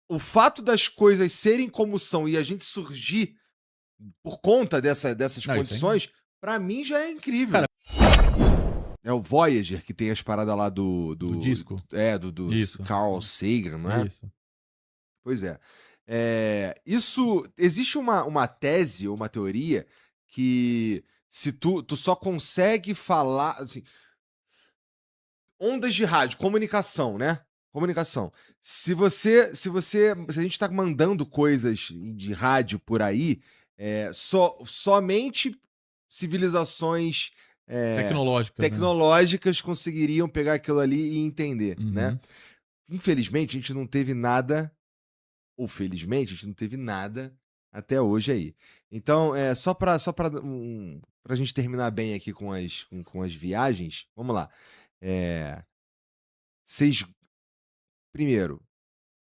o fato das coisas serem como são e a gente surgir por conta dessas Não, isso aí. condições, pra mim já é incrível. Cara- É o Voyager que tem as paradas lá do disco. do Isso. Carl Sagan, não é? Isso. Pois é. Isso existe uma tese ou uma teoria que se tu só consegue falar, assim, ondas de rádio, comunicação, né? Comunicação. Se a gente tá mandando coisas de rádio por aí, somente civilizações Tecnológicas, né? tecnológicas conseguiriam pegar aquilo ali e entender, né? Uhum. Infelizmente, a gente não teve nada, ou felizmente, a gente não teve nada até hoje aí. Então, pra gente terminar bem aqui com as viagens, vamos lá. Vocês, primeiro,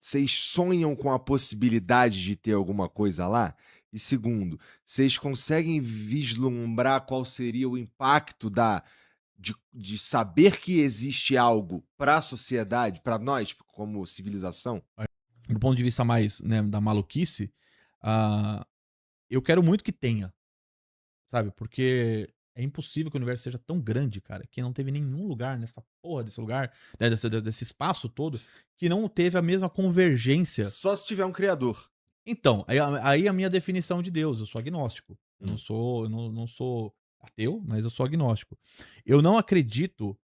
vocês sonham com a possibilidade de ter alguma coisa lá? E segundo, vocês conseguem vislumbrar qual seria o impacto de saber que existe algo para a sociedade, para nós, como civilização? Do ponto de vista mais, né, da maluquice, eu quero muito que tenha, sabe? Porque é impossível que o universo seja tão grande, cara, que não teve nenhum lugar nessa porra desse lugar, né, desse espaço todo, que não teve a mesma convergência. Só se tiver um criador. Então, aí a minha definição de Deus, eu sou agnóstico. Eu não sou ateu, mas eu sou agnóstico. Eu não acredito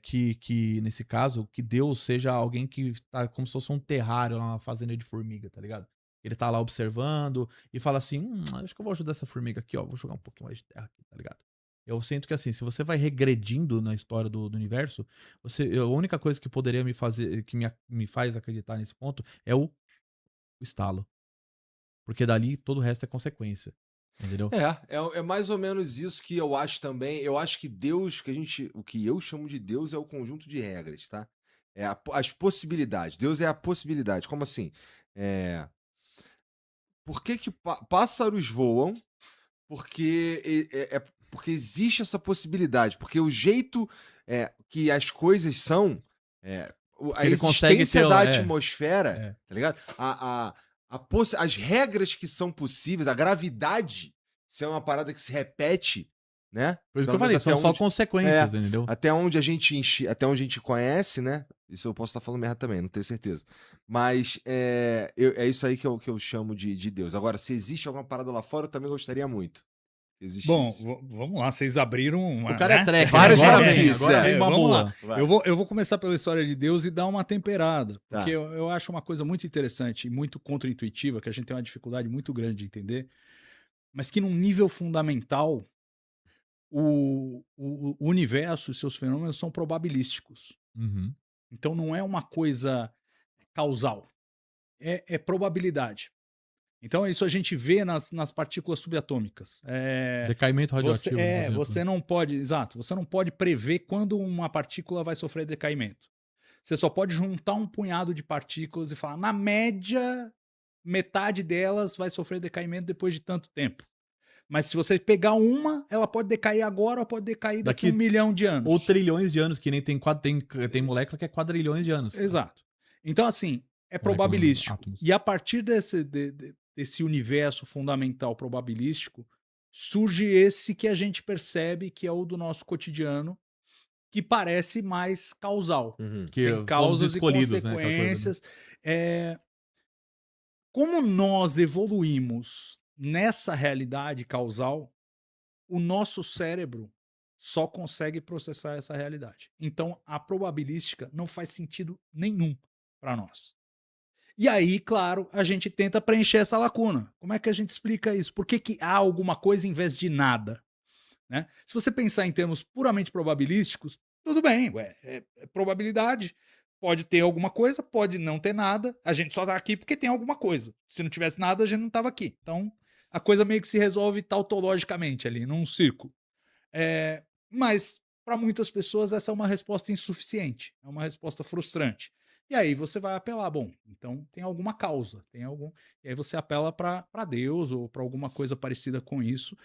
que, nesse caso, que Deus seja alguém que tá como se fosse um terrário lá, uma fazenda de formiga, tá ligado? Ele tá lá observando e fala assim: acho que eu vou ajudar essa formiga aqui, ó. Vou jogar um pouquinho mais de terra aqui, tá ligado? Eu sinto que assim, se você vai regredindo na história do universo, a única coisa que poderia me fazer, que me faz acreditar nesse ponto é o estalo. Porque dali todo o resto é consequência. Entendeu? É mais ou menos isso que eu acho também. Eu acho que Deus, o que eu chamo de Deus é o conjunto de regras, tá? As possibilidades. Deus é a possibilidade. Como assim? Por que pássaros voam? Porque existe essa possibilidade. Porque o jeito que as coisas são, a Ele consegue existência ter. da atmosfera, É. tá ligado? As regras que são possíveis, a gravidade, se é uma parada que se repete, né? Por isso que Pelo eu menos falei, são só consequências, entendeu? até onde a gente conhece, né? Isso eu posso estar falando merda também, não tenho certeza. Mas é isso aí que eu chamo de Deus. Agora, se existe alguma parada lá fora, eu também gostaria muito que Bom, existisse. vamos lá, vocês abriram uma. O cara é tracker, Várias agora maluquices, agora vem uma vamos boa. lá. Vai. Eu vou começar pela história de Deus e dar uma temperada. Tá. Porque eu acho uma coisa muito interessante e muito contraintuitiva, que a gente tem uma dificuldade muito grande de entender, mas que num nível fundamental, o universo e seus fenômenos são probabilísticos. Uhum. Então não é uma coisa causal, é probabilidade. Então isso a gente vê nas partículas subatômicas. Decaimento radioativo. por exemplo. Você não pode, exato, você não pode prever quando uma partícula vai sofrer decaimento. Você só pode juntar um punhado de partículas e falar, na média, metade delas vai sofrer decaimento depois de tanto tempo. Mas se você pegar uma, ela pode decair agora ou pode decair daqui Daqui 1 milhão de anos. Ou trilhões de anos, que nem tem molécula que é quadrilhões de anos. Exato. Então, assim, é probabilístico. E a partir desse universo fundamental probabilístico, surge esse que a gente percebe que é o do nosso cotidiano, que parece mais causal. Que Tem causas e escolhidos, né? consequências. Como nós evoluímos nessa realidade causal, o nosso cérebro só consegue processar essa realidade. Então, a probabilística não faz sentido nenhum para nós. E aí, claro, a gente tenta preencher essa lacuna. Como é que a gente explica isso? Por que há alguma coisa em vez de nada? Né? Se você pensar em termos puramente probabilísticos, tudo bem, é probabilidade. Pode ter alguma coisa, pode não ter nada. A gente só tá aqui porque tem alguma coisa. Se não tivesse nada, a gente não tava aqui. Então, a coisa meio que se resolve tautologicamente ali, num círculo. Mas, para muitas pessoas, essa é uma resposta insuficiente. É uma resposta frustrante. E aí você vai apelar, bom, então tem alguma causa, tem algum. E aí você apela para Deus ou para alguma coisa parecida com isso.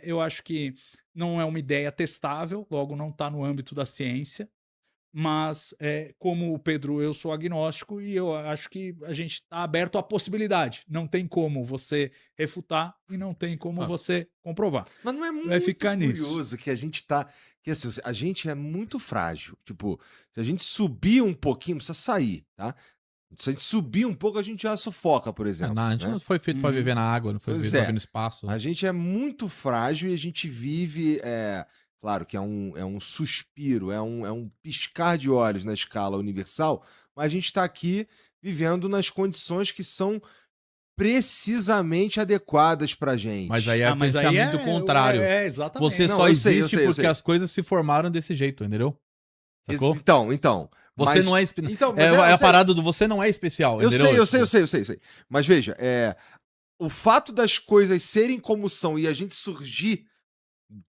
Eu acho que não é uma ideia testável, logo não está no âmbito da ciência, Mas, como o Pedro, eu sou agnóstico e eu acho que a gente está aberto à possibilidade. Não tem como você refutar e não tem como você comprovar. Mas não é Vai muito ficar nisso. curioso que a gente tá. Que assim, a gente é muito frágil. Tipo, se a gente subir um pouquinho, precisa sair, tá? Se a gente subir um pouco, a gente já sufoca, por exemplo. Não, a gente né? não foi feito pra Uhum. viver na água, não foi Pois feito pra é. viver no espaço. A gente é muito frágil e a gente vive. Claro que é um suspiro, é um piscar de olhos na escala universal, mas a gente está aqui vivendo nas condições que são precisamente adequadas pra gente. Mas aí é Ah, mas aí pensamento contrário. exatamente. Você Não, só eu sei, eu existe sei, eu porque sei. as coisas se formaram desse jeito, entendeu? Sacou? Então. Você mas- não é Então, mas é eu a sei. parada do você não é especial, Eu entendeu? sei. Mas veja, o fato das coisas serem como são e a gente surgir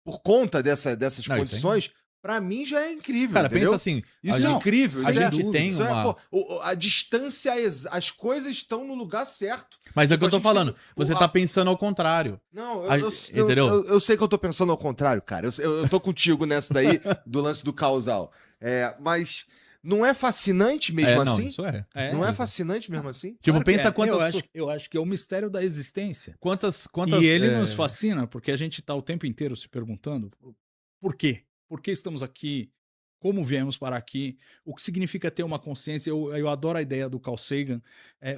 por conta dessas Não, isso condições, pra mim já é incrível, Cara, entendeu? pensa assim, Isso é Não, incrível. a isso gente é, tem isso uma... a distância, as coisas estão no lugar certo. Mas é o que eu A tô gente falando, tem- você a- tá pensando ao contrário. Não, Entendeu? eu sei que eu tô pensando ao contrário, cara. Eu tô contigo nessa daí, do lance do causal. Mas não é fascinante mesmo Não, assim? isso é. Não é fascinante mesmo assim? Tipo, Claro que pensa é. quantas... Eu acho que é o mistério da existência. Quantas E ele nos fascina porque a gente está o tempo inteiro se perguntando por quê? Por que estamos aqui? Como viemos para aqui? O que significa ter uma consciência? Eu adoro a ideia do Carl Sagan,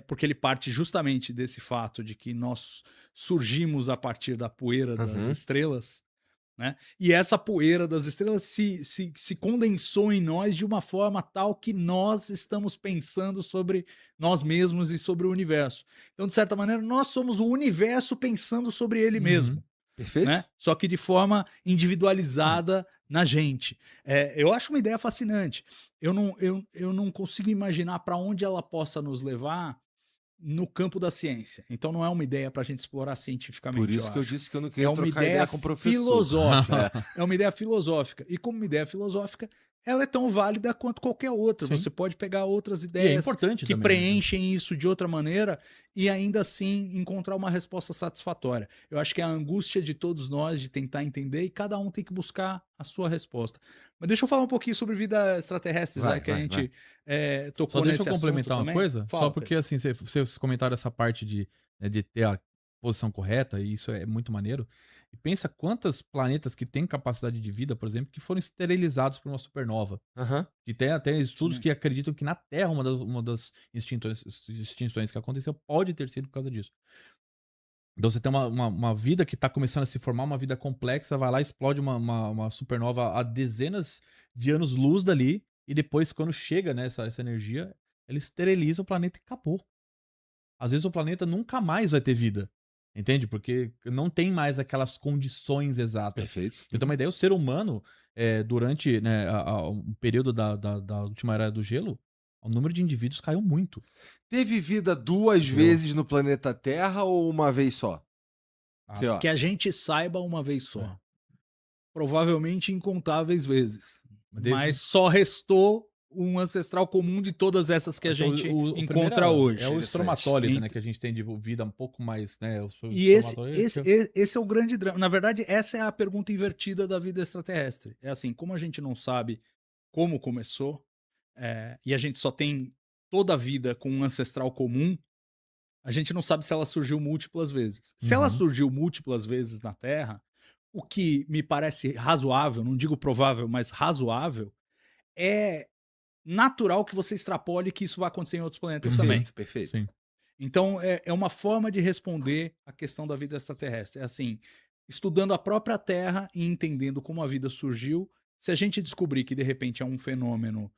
porque ele parte justamente desse fato de que nós surgimos a partir da poeira das Uhum. estrelas, né? E essa poeira das estrelas se condensou em nós de uma forma tal que nós estamos pensando sobre nós mesmos e sobre o universo. Então, de certa maneira, nós somos o universo pensando sobre ele mesmo. Perfeito? Né? Só que de forma individualizada na gente. Eu acho uma ideia fascinante. Eu não consigo imaginar para onde ela possa nos levar no campo da ciência. Então não é uma ideia para a gente explorar cientificamente. Por isso que eu acho. disse que eu não É queria uma trocar ideia ideia com o professor. filosófica. É uma ideia filosófica. E como uma ideia filosófica, ela é tão válida quanto qualquer outra. Sim. Você pode pegar outras E é ideias importante que também, preenchem isso de outra maneira e ainda assim encontrar uma resposta satisfatória. Eu acho que é a angústia de todos nós de tentar entender e cada um tem que buscar a sua resposta. Mas deixa eu falar um pouquinho sobre vida extraterrestre, já que a gente tocou Só deixa nesse eu complementar assunto uma também. coisa, Fala, só porque assim, vocês comentaram essa parte de ter a posição correta, e isso é muito maneiro. E pensa quantos planetas que têm capacidade de vida, por exemplo, que foram esterilizados por uma supernova. Aham. E tem até estudos Sim. que acreditam que na Terra uma das extinções que aconteceu pode ter sido por causa disso. Então você tem uma vida que está começando a se formar, uma vida complexa, vai lá, explode uma supernova a dezenas de anos-luz dali, e depois, quando chega essa energia, ele esteriliza o planeta e acabou. Às vezes o planeta nunca mais vai ter vida. Entende? Porque não tem mais aquelas condições exatas. Perfeito. Eu tenho uma ideia, o ser humano, durante um período da última era do gelo, o número de indivíduos caiu muito. Teve vida duas Entendeu? vezes no planeta Terra ou uma vez só? Aqui, ó. Que a gente saiba uma vez só. É. Provavelmente incontáveis vezes. Desde- Mas só restou um ancestral comum de todas essas que a Então, gente o encontra primeiro hoje. É o estromatólita, Ent- né? Que a gente tem de vida um pouco mais, né? E esse é o grande drama. Na verdade, essa é a pergunta invertida da vida extraterrestre. É assim, como a gente não sabe como começou, e a gente só tem toda a vida com um ancestral comum, a gente não sabe se ela surgiu múltiplas vezes. Se ela Uhum. surgiu múltiplas vezes na Terra, o que me parece razoável, não digo provável, mas razoável, é natural que você extrapole que isso vai acontecer em outros planetas também. Perfeito. Sim. Então, é uma forma de responder à questão da vida extraterrestre. É assim, estudando a própria Terra e entendendo como a vida surgiu, se a gente descobrir que, de repente, é um fenômeno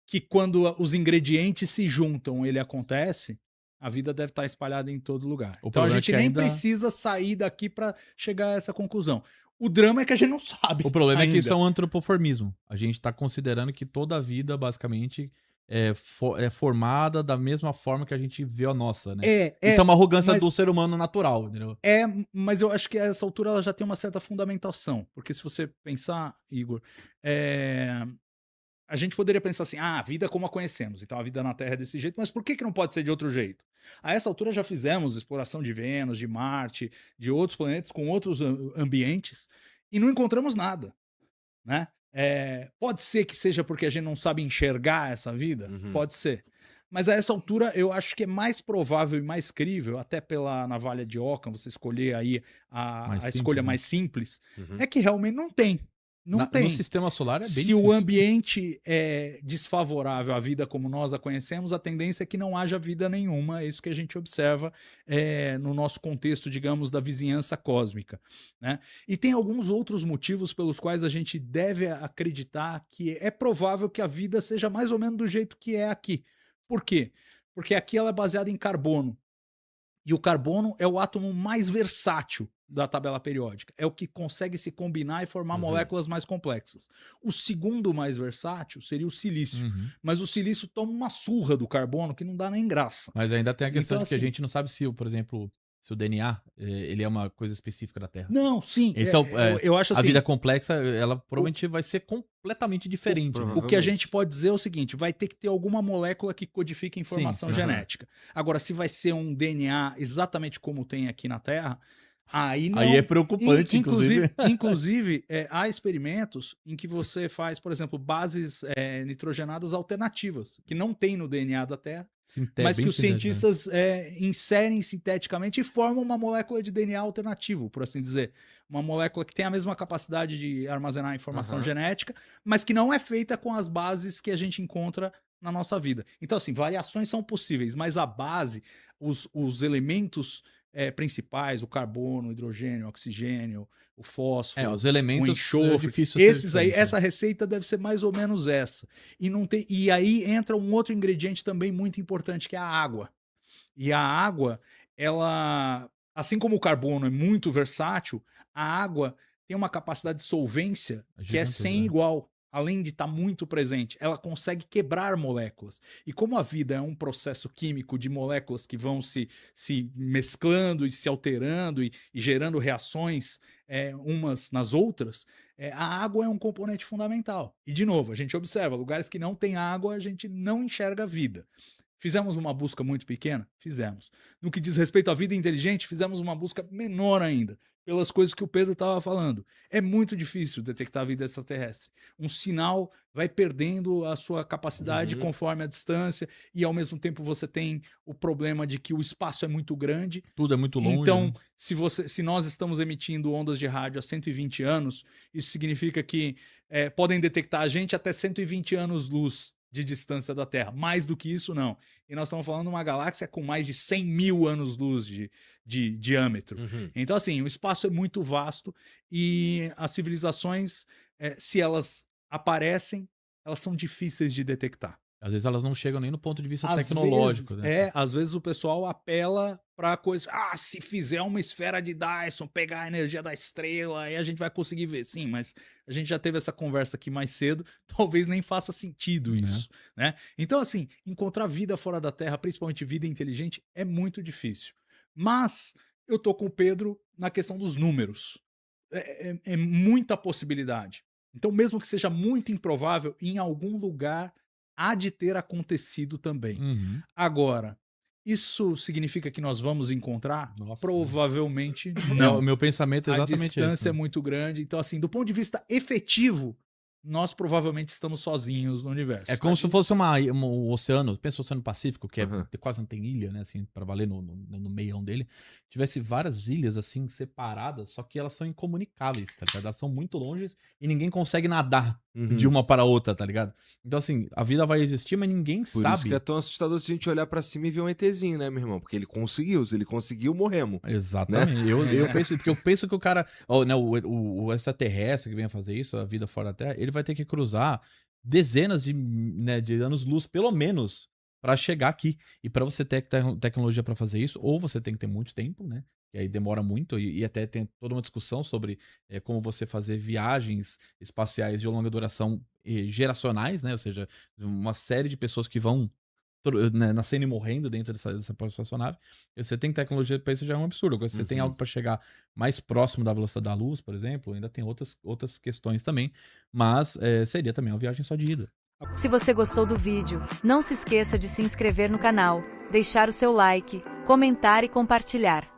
que, quando os ingredientes se juntam, ele acontece, a vida deve estar espalhada em todo lugar. O Então, a problema é gente que nem ainda- precisa sair daqui para chegar a essa conclusão. O drama é que a gente não sabe. O problema é que ainda. isso é um antropoformismo. A gente tá considerando que toda a vida, basicamente, é formada da mesma forma que a gente vê a nossa, né? Isso é uma arrogância mas- do ser humano natural, entendeu? Mas eu acho que a essa altura ela já tem uma certa fundamentação. Porque se você pensar, Igor, a gente poderia pensar assim, a vida como a conhecemos, então a vida na Terra é desse jeito, mas por que não pode ser de outro jeito? A essa altura já fizemos exploração de Vênus, de Marte, de outros planetas com outros ambientes e não encontramos nada, né? Pode ser que seja porque a gente não sabe enxergar essa vida? Pode ser. Mas a essa altura eu acho que é mais provável e mais crível, até pela navalha de Ockham, você escolher aí a escolha mais simples, é que realmente não tem. Não tem. No sistema solar é bem Se difícil. o ambiente é desfavorável à vida como nós a conhecemos, a tendência é que não haja vida nenhuma. É isso que a gente observa no nosso contexto, digamos, da vizinhança cósmica, né? E tem alguns outros motivos pelos quais a gente deve acreditar que é provável que a vida seja mais ou menos do jeito que é aqui. Por quê? Porque aqui ela é baseada em carbono. E o carbono é o átomo mais versátil da tabela periódica. É o que consegue se combinar e formar moléculas mais complexas. O segundo mais versátil seria o silício. Mas o silício toma uma surra do carbono que não dá nem graça. Mas ainda tem a questão Então, de que a assim, gente não sabe se, por exemplo, se o DNA ele é uma coisa específica da Terra. Não, sim. Esse eu acho assim. A vida complexa, ela provavelmente vai ser completamente diferente. né? O que a gente pode dizer é o seguinte: vai ter que ter alguma molécula que codifique informação Sim. genética. Agora, se vai ser um DNA exatamente como tem aqui na Terra, aí não. Aí é preocupante, inclusive. Inclusive, há experimentos em que você faz, por exemplo, bases nitrogenadas alternativas, que não tem no DNA da Terra, mas que os cientistas inserem sinteticamente e formam uma molécula de DNA alternativo, por assim dizer. Uma molécula que tem a mesma capacidade de armazenar informação genética, mas que não é feita com as bases que a gente encontra na nossa vida. Então, assim, variações são possíveis, mas a base, os elementos principais, o carbono, o hidrogênio, o oxigênio, o fósforo, os elementos o enxofre, difícil esses aí, essa receita deve ser mais ou menos essa. E aí entra um outro ingrediente também muito importante, que é a água. E a água, ela, assim como o carbono é muito versátil, a água tem uma capacidade de solvência que é sem igual. Além de estar muito presente, ela consegue quebrar moléculas. E como a vida é um processo químico de moléculas que vão se mesclando e se alterando e gerando reações umas nas outras, a água é um componente fundamental. E, de novo, a gente observa, lugares que não tem água, a gente não enxerga a vida. Fizemos uma busca muito pequena? Fizemos. No que diz respeito à vida inteligente, fizemos uma busca menor ainda, pelas coisas que o Pedro estava falando. É muito difícil detectar a vida extraterrestre. Um sinal vai perdendo a sua capacidade conforme a distância, e ao mesmo tempo você tem o problema de que o espaço é muito grande. Tudo é muito longe. Então, né? se nós estamos emitindo ondas de rádio há 120 anos, isso significa que podem detectar a gente até 120 anos-luz de distância da Terra. Mais do que isso, não. E nós estamos falando de uma galáxia com mais de 100 mil anos-luz de diâmetro. Então, assim, o espaço é muito vasto e as civilizações, se elas aparecem, elas são difíceis de detectar. Às vezes elas não chegam nem no ponto de vista tecnológico. Né? Às vezes o pessoal apela para coisa. Se fizer uma esfera de Dyson, pegar a energia da estrela, aí a gente vai conseguir ver. Sim, mas a gente já teve essa conversa aqui mais cedo, talvez nem faça sentido isso, né? Então, assim, encontrar vida fora da Terra, principalmente vida inteligente, é muito difícil. Mas eu tô com o Pedro na questão dos números. É muita possibilidade. Então, mesmo que seja muito improvável, em algum lugar há de ter acontecido também. Agora, isso significa que nós vamos encontrar? Provavelmente não. O meu pensamento é exatamente esse. A distância é muito grande. Então, assim, do ponto de vista efetivo, nós provavelmente estamos sozinhos no universo. É como se fosse um oceano, pensa o Oceano Pacífico, que quase não tem ilha, né, assim, para valer no meião dele. Tivesse várias ilhas, assim, separadas, só que elas são incomunicáveis, tá ligado? Elas são muito longe e ninguém consegue nadar de uma para outra, tá ligado? Então, assim, a vida vai existir, mas ninguém sabe. Por isso que é tão assustador se a gente olhar pra cima e ver um ETzinho, né, meu irmão? Porque ele conseguiu, se ele conseguiu, morremos. Exatamente. Né? Eu penso que o cara, o extraterrestre que vem a fazer isso, a vida fora da Terra, ele vai ter que cruzar dezenas de anos-luz, pelo menos, para chegar aqui. E para você ter tecnologia para fazer isso, ou você tem que ter muito tempo, né? E aí demora muito, e até tem toda uma discussão sobre como você fazer viagens espaciais de longa duração geracionais, né? Ou seja, uma série de pessoas que vão nascendo e morrendo dentro dessa espaçonave. Você tem tecnologia para isso, já é um absurdo. Agora, se você tem algo para chegar mais próximo da velocidade da luz, por exemplo, ainda tem outras questões também, mas seria também uma viagem só de ida. Se você gostou do vídeo, não se esqueça de se inscrever no canal, deixar o seu like, comentar e compartilhar.